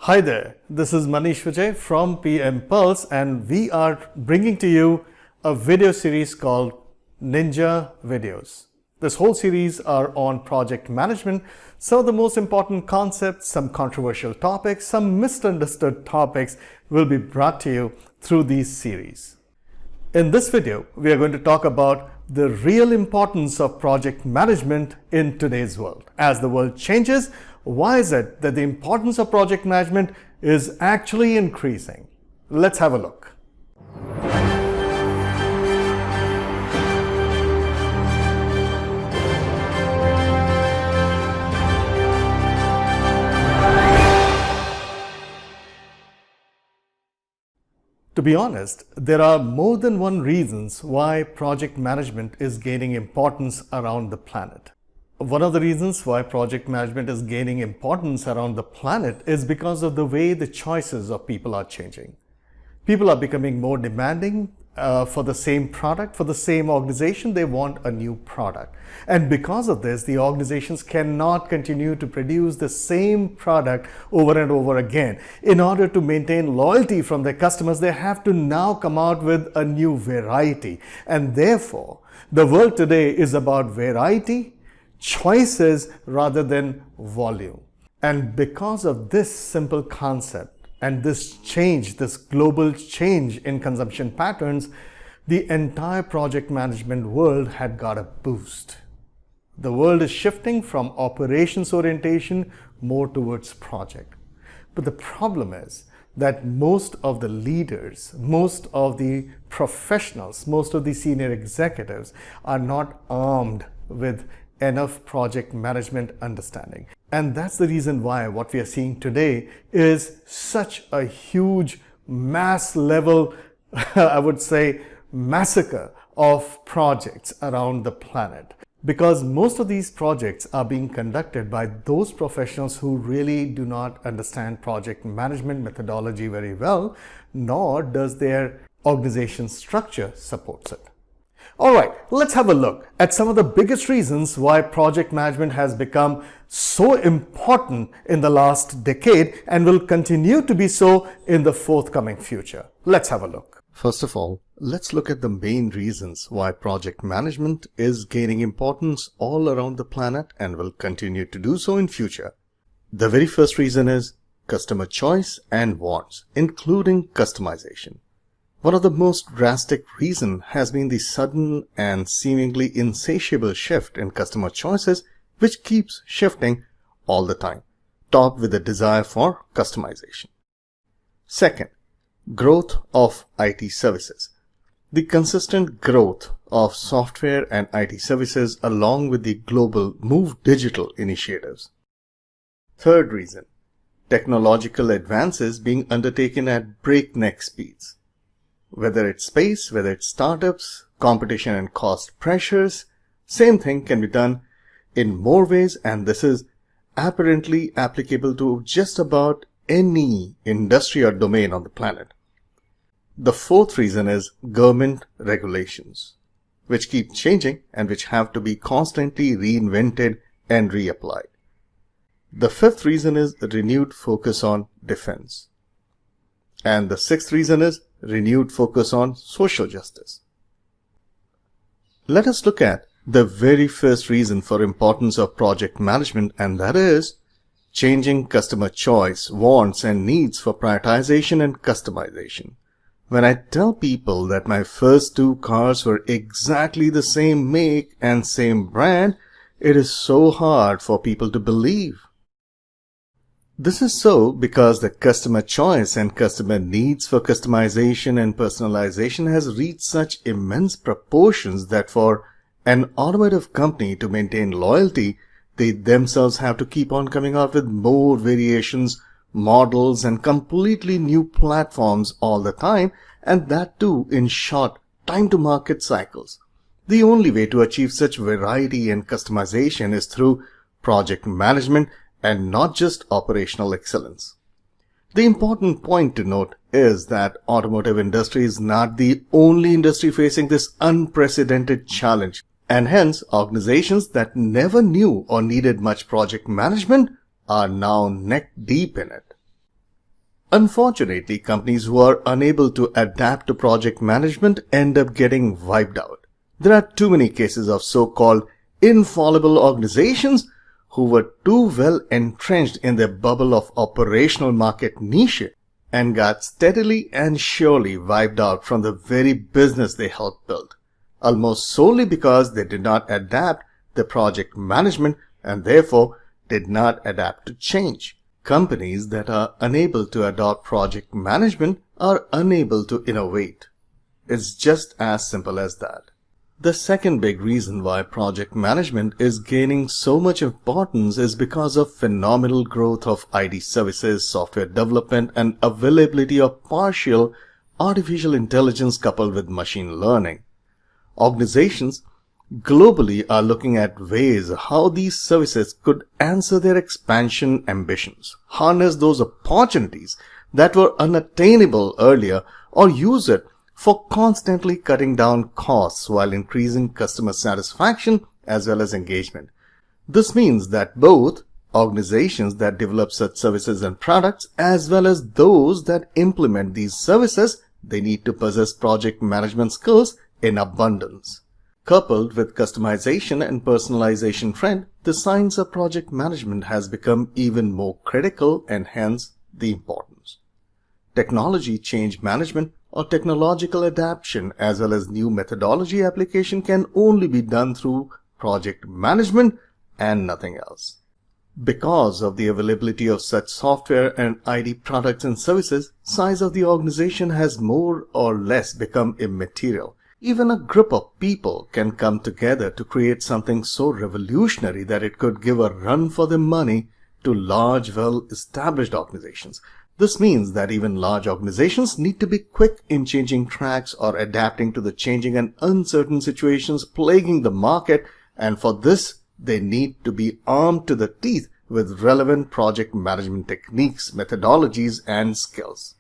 Hi there, this is Manish Vijay from PM Pulse, and we are bringing to you a video series called Ninja Videos. This whole series are on project management, some of the most important concepts, some controversial topics, some misunderstood topics will be brought to you through these series. In this video, we are going to talk about the real importance of project management in today's world. As the world changes, why is it that the importance of project management is actually increasing? Let's have a look. To be honest, there are more than one reasons why project management is gaining importance around the planet. One of the reasons why project management is gaining importance around the planet is because of the way the choices of people are changing. People are becoming more demanding for the same product, for the same organization. They want a new product. And because of this, the organizations cannot continue to produce the same product over and over again. In order to maintain loyalty from their customers, they have to now come out with a new variety. And therefore, the world today is about variety, choices rather than volume. And because of this simple concept, and this change, this global change in consumption patterns, the entire project management world had got a boost. The world is shifting from operations orientation more towards project. But the problem is that most of the leaders, most of the professionals, most of the senior executives are not armed with enough project management understanding. And that's the reason why what we are seeing today is such a huge mass level, I would say, massacre of projects around the planet. Because most of these projects are being conducted by those professionals who really do not understand project management methodology very well, nor does their organization structure supports it. All right, let's have a look at some of the biggest reasons why project management has become so important in the last decade and will continue to be so in the forthcoming future. Let's have a look. First of all, let's look at the main reasons why project management is gaining importance all around the planet and will continue to do so in future. The very first reason is customer choice and wants, including customization. One of the most drastic reasons has been the sudden and seemingly insatiable shift in customer choices, which keeps shifting all the time, topped with a desire for customization. Second, growth of IT services. The consistent growth of software and IT services along with the global Move Digital initiatives. Third reason, technological advances being undertaken at breakneck speeds. Whether it's space, whether it's startups, competition and cost pressures, same thing can be done in more ways, and this is apparently applicable to just about any industry or domain on the planet. The fourth reason is government regulations, which keep changing and which have to be constantly reinvented and reapplied. The fifth reason is the renewed focus on defense. And the sixth reason is renewed focus on social justice. Let us look at the very first reason for importance of project management, and that is changing customer choice, wants and needs for prioritization and customization. When I tell people that my first two cars were exactly the same make and same brand, it is so hard for people to believe. This is so because the customer choice and customer needs for customization and personalization has reached such immense proportions that for an automotive company to maintain loyalty, they themselves have to keep on coming out with more variations, models, and completely new platforms all the time, and that too in short time-to-market cycles. The only way to achieve such variety and customization is through project management and not just operational excellence. The important point to note is that automotive industry is not the only industry facing this unprecedented challenge, and hence organizations that never knew or needed much project management are now neck deep in it. Unfortunately, companies who are unable to adapt to project management end up getting wiped out. There are too many cases of so-called infallible organizations who were too well entrenched in their bubble of operational market niche and got steadily and surely wiped out from the very business they helped build, almost solely because they did not adapt their project management and therefore did not adapt to change. Companies that are unable to adopt project management are unable to innovate. It's just as simple as that. The second big reason why project management is gaining so much importance is because of phenomenal growth of IT services, software development, and availability of partial artificial intelligence coupled with machine learning. Organizations globally are looking at ways how these services could answer their expansion ambitions, harness those opportunities that were unattainable earlier, or use it for constantly cutting down costs while increasing customer satisfaction as well as engagement. This means that both organizations that develop such services and products as well as those that implement these services, they need to possess project management skills in abundance. Coupled with customization and personalization trend, the science of project management has become even more critical and hence the importance. Technology change management or technological adaptation as well as new methodology application can only be done through project management and nothing else. Because of the availability of such software and IT products and services, size of the organization has more or less become immaterial. Even a group of people can come together to create something so revolutionary that it could give a run for their money to large, well-established organizations. This means that even large organizations need to be quick in changing tracks or adapting to the changing and uncertain situations plaguing the market, and for this, they need to be armed to the teeth with relevant project management techniques, methodologies, and skills.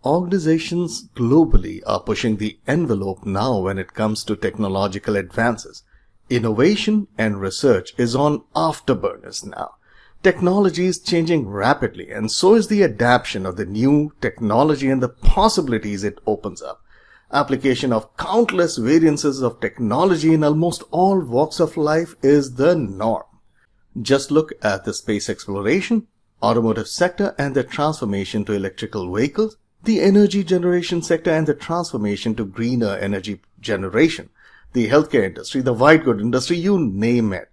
Organizations globally are pushing the envelope now when it comes to technological advances. Innovation and research is on afterburners now. Technology is changing rapidly, and so is the adaptation of the new technology and the possibilities it opens up. Application of countless variances of technology in almost all walks of life is the norm. Just look at the space exploration, automotive sector and the transformation to electrical vehicles, the energy generation sector and the transformation to greener energy generation, the healthcare industry, the white good industry, you name it.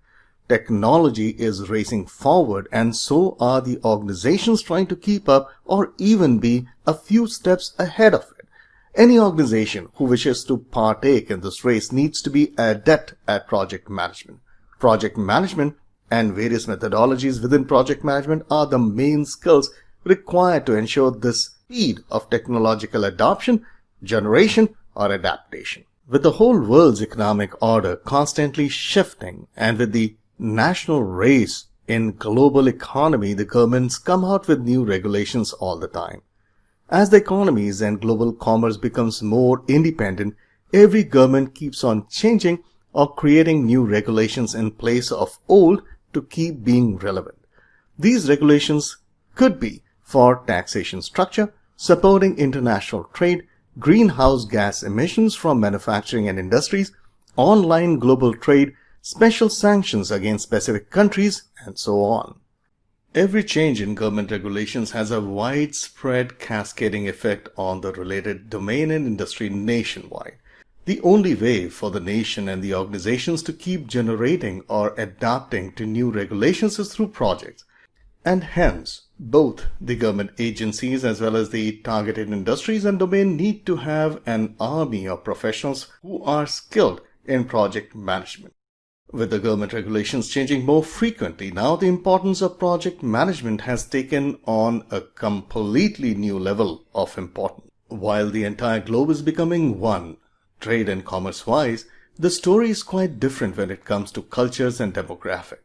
Technology is racing forward, and so are the organizations trying to keep up or even be a few steps ahead of it. Any organization who wishes to partake in this race needs to be adept at project management. Project management and various methodologies within project management are the main skills required to ensure this speed of technological adoption, generation, or adaptation. With the whole world's economic order constantly shifting and with the national race in global economy, the governments come out with new regulations all the time. As the economies and global commerce becomes more independent, every government keeps on changing or creating new regulations in place of old to keep being relevant. These regulations could be for taxation structure, supporting international trade, greenhouse gas emissions from manufacturing and industries, online global trade, special sanctions against specific countries, and so on. Every change in government regulations has a widespread cascading effect on the related domain and industry nationwide. The only way for the nation and the organizations to keep generating or adapting to new regulations is through projects. And hence, both the government agencies as well as the targeted industries and domain need to have an army of professionals who are skilled in project management. With the government regulations changing more frequently, now the importance of project management has taken on a completely new level of importance. While the entire globe is becoming one, trade and commerce-wise, the story is quite different when it comes to cultures and demographic.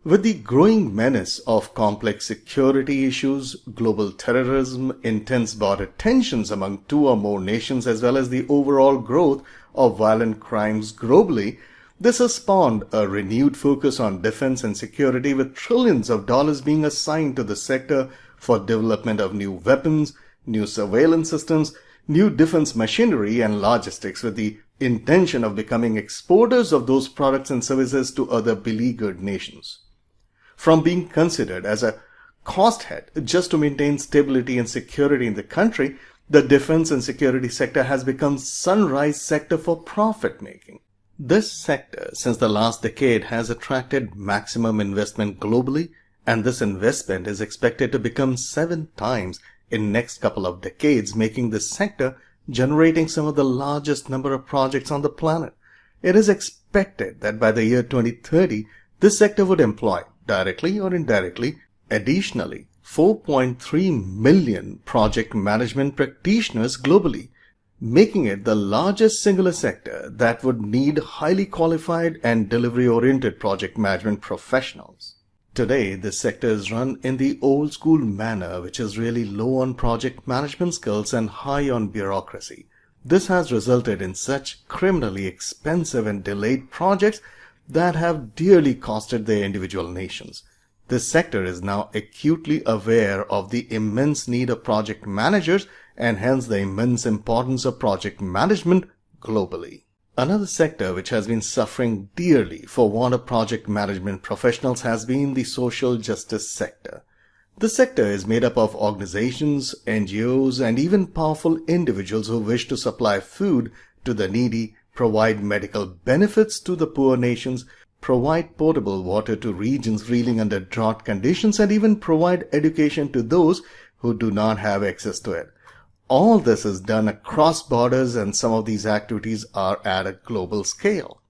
With the growing menace of complex security issues, global terrorism, intense border tensions among two or more nations, as well as the overall growth of violent crimes globally, this has spawned a renewed focus on defense and security, with trillions of dollars being assigned to the sector for development of new weapons, new surveillance systems, new defense machinery and logistics with the intention of becoming exporters of those products and services to other beleaguered nations. From being considered as a cost head just to maintain stability and security in the country, the defense and security sector has become sunrise sector for profit making. This sector, since the last decade, has attracted maximum investment globally, and this investment is expected to become 7 times in next couple of decades, making this sector generating some of the largest number of projects on the planet. It is expected that by the year 2030, this sector would employ, directly or indirectly, additionally 4.3 million project management practitioners globally, making it the largest singular sector that would need highly qualified and delivery-oriented project management professionals. Today, this sector is run in the old school manner, which is really low on project management skills and high on bureaucracy. This has resulted in such criminally expensive and delayed projects that have dearly costed their individual nations. This sector is now acutely aware of the immense need of project managers and hence the immense importance of project management globally. Another sector which has been suffering dearly for want of project management professionals has been the social justice sector. This sector is made up of organizations, NGOs, and even powerful individuals who wish to supply food to the needy, provide medical benefits to the poor nations, provide potable water to regions reeling under drought conditions, and even provide education to those who do not have access to it. All this is done across borders, and some of these activities are at a global scale.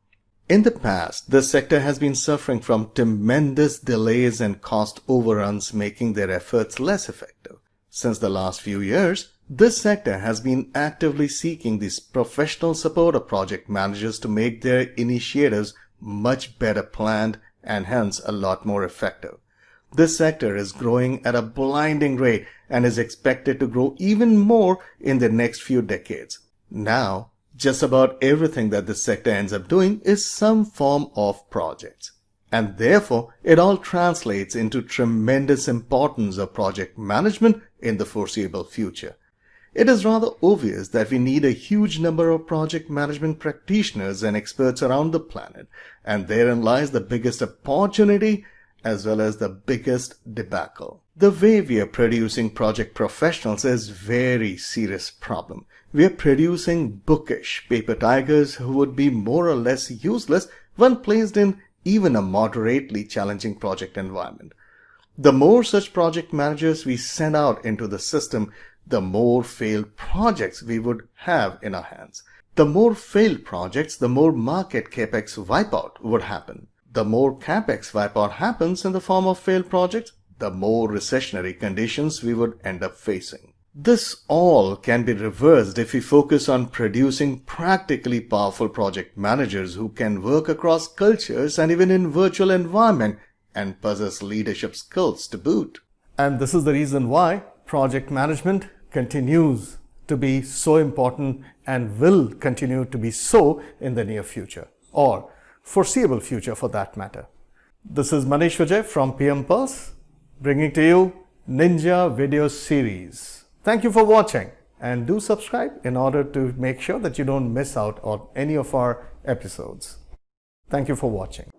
In the past, this sector has been suffering from tremendous delays and cost overruns, making their efforts less effective. Since the last few years, this sector has been actively seeking the professional support of project managers to make their initiatives much better planned and hence a lot more effective. This sector is growing at a blinding rate and is expected to grow even more in the next few decades. Now, just about everything that this sector ends up doing is some form of projects. And therefore, it all translates into tremendous importance of project management in the foreseeable future. It is rather obvious that we need a huge number of project management practitioners and experts around the planet, and therein lies the biggest opportunity as well as the biggest debacle. The way we are producing project professionals is a very serious problem. We are producing bookish paper tigers who would be more or less useless when placed in even a moderately challenging project environment. The more such project managers we send out into the system, the more failed projects we would have in our hands. The more failed projects, the more market capex wipeout would happen. The more capex wipeout happens in the form of failed projects, the more recessionary conditions we would end up facing. This all can be reversed if we focus on producing practically powerful project managers who can work across cultures and even in virtual environment and possess leadership skills to boot. And this is the reason why project management continues to be so important and will continue to be so in the near future, or foreseeable future for that matter. This is Manish Vijay from PM Pulse, bringing to you Ninja video series. Thank you for watching, and do subscribe in order to make sure that you don't miss out on any of our episodes. Thank you for watching.